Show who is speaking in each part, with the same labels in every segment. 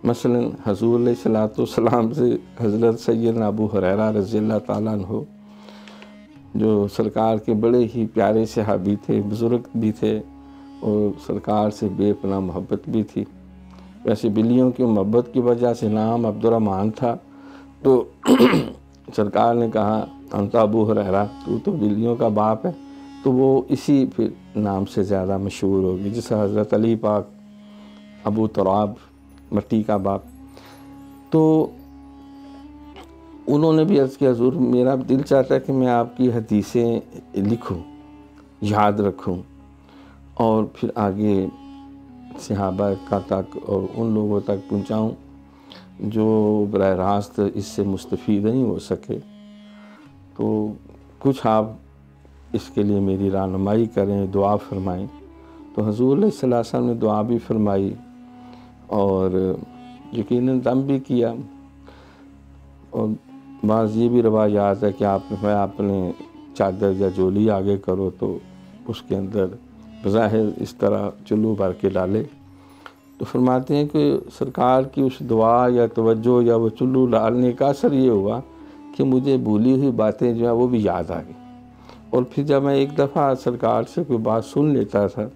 Speaker 1: مثلا حضور علیہ الصلوۃ والسلام سے حضرت سیدنا ابو ہریرہ رضی اللہ تعالیٰ عنہ جو سرکار کے بڑے ہی پیارے صحابی تھے، بزرگ بھی تھے اور سرکار سے بے پناہ محبت بھی تھی۔ ویسے بلیوں کی محبت کی وجہ سے نام عبد الرحمن تھا، تو سرکار نے کہا انت ابو ہریرہ، تو بلیوں کا باپ ہے، تو وہ اسی پھر نام سے زیادہ مشہور ہوگی، جیسے حضرت علی پاک ابو تراب، مٹی کا باپ۔ تو انہوں نے بھی عرض کیا حضور میرا دل چاہتا ہے کہ میں آپ کی حدیثیں لکھوں، یاد رکھوں، اور پھر آگے صحابہ کا تک اور ان لوگوں تک پہنچاؤں جو براہ راست اس سے مستفید نہیں ہو سکے۔ تو کچھ آپ اس کے لیے میری رہنمائی کریں، دعا فرمائیں۔ تو حضور علیہ الصلوۃ والسلام نے دعا بھی فرمائی اور یقیناً دم بھی کیا۔ اور بعض یہ بھی روایات ہے کہ آپ نے اپنے چادر یا جولی آگے کرو تو اس کے اندر بظاہر اس طرح چلو بھر کے ڈالے، تو فرماتے ہیں کہ سرکار کی اس دعا یا توجہ یا وہ چلو ڈالنے کا اثر یہ ہوا کہ مجھے بھولی ہوئی باتیں جو ہیں وہ بھی یاد آ گئی، اور پھر جب میں ایک دفعہ سرکار سے کوئی بات سن لیتا تھا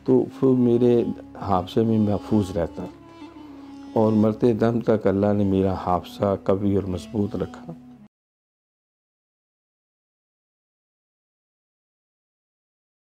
Speaker 1: تو پھر میرے حافظے میں محفوظ رہتا، اور مرتے دم تک اللہ نے میرا حافظہ قوی اور مضبوط رکھا۔